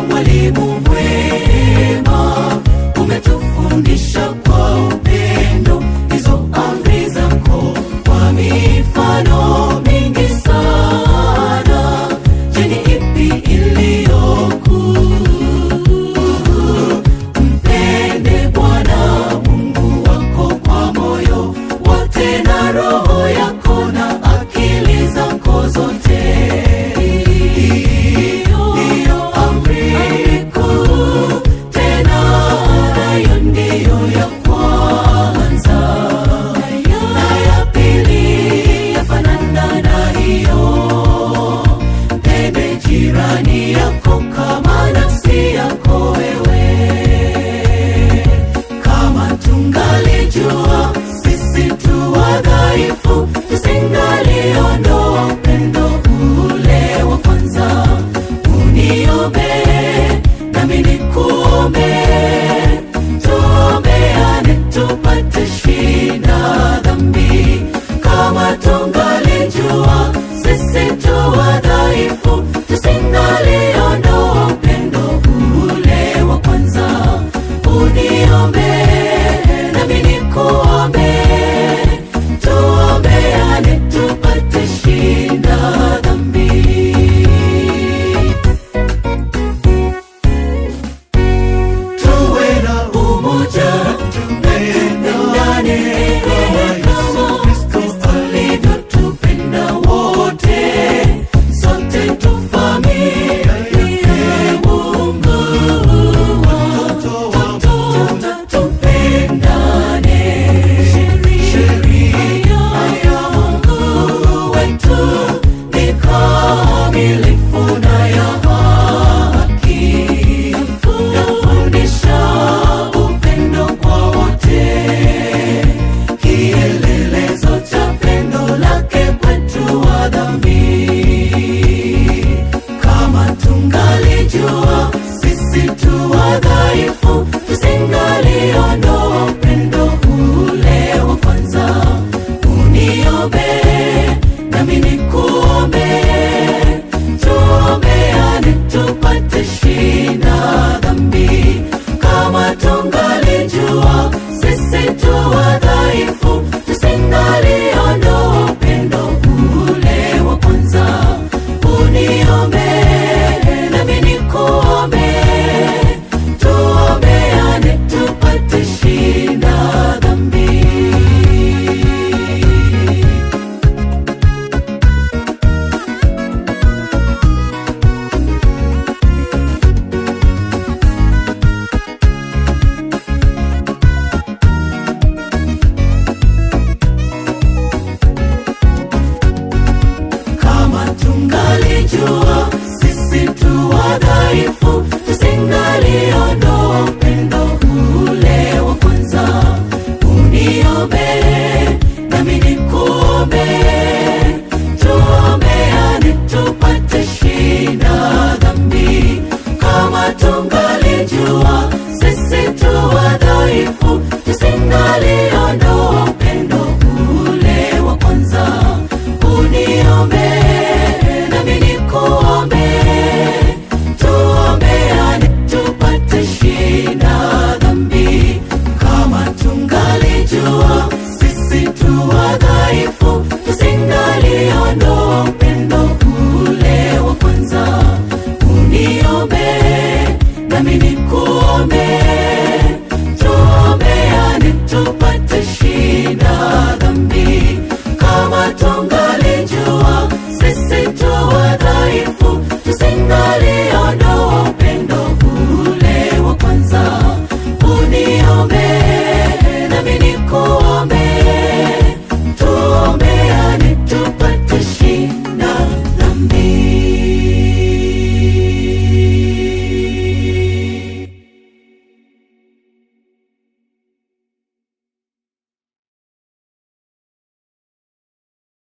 mwalimu mwema, umetufundisha kwa upendo hizo amri zako kwa mifano mingi sana. Je, ni ipi iliyo kuu? Mpende Bwana Mungu wako kwa moyo wote na roho yako na akili zako zote. Ndiyo amri kuu, tena nayo ndiyo ya kwanza, na ya pili yafanana na hiyo: mpende jirani yako kama nafsi yako wewe. Kama tungalijua sisi tu wadhaifu, tusingaliondoa upendo ule wa kwanza. Uniombee nami nikuombee, tuombeane tupate shinda dhambi. Kama tungalijua sisi tu wadhaifu, tusingaliondoa upendo ule wa kwanza. Uniombee nami nikuombee, tuombeane tupate shinda dhambi. Tuwe na umoja, tupendane kama Kristo alivyotupenda wote. Sote tu familia ya Mungu, watoto tupendane. Sheria ya Mungu wetu ni kamilifu na ya haki, yafundisha upendo kwa wote, kielelezo cha pendo lake kwetu wa dhambi. Kama tungalijua sisi tu wadhaifu, tusingaliondoa upendo ule wa kwanza. Uniombee nami nikuombee, tuombeane tupate shinda dhambi. Kama tungalijua sisi tu wadhaifu, tusingaliondoa upendo ule wa kwanza. Uniombee nami nikuombee, tuombeane tupate shinda dhambi. Kama tungalijua sisi tu wadhaifu, tusingaliondoa upendo ule wa kwanza. Uniombee nami nikuombee, tuombeane tupate shinda dhambi. Kama tungalijua sisi tu wadhaifu, tusingaliondoa upendo ule wa kwanza. Uniombee nami nikuombee, tuombeane tupate shinda dhambi. Kama tungalijua sisi tu wadhaifu, tusingaliondoa upendo ule wa kwanza. Uniombee nami nikuombee, tuombeane tupate shinda dhambi. Kama tungalijua sisi tu wadhaifu,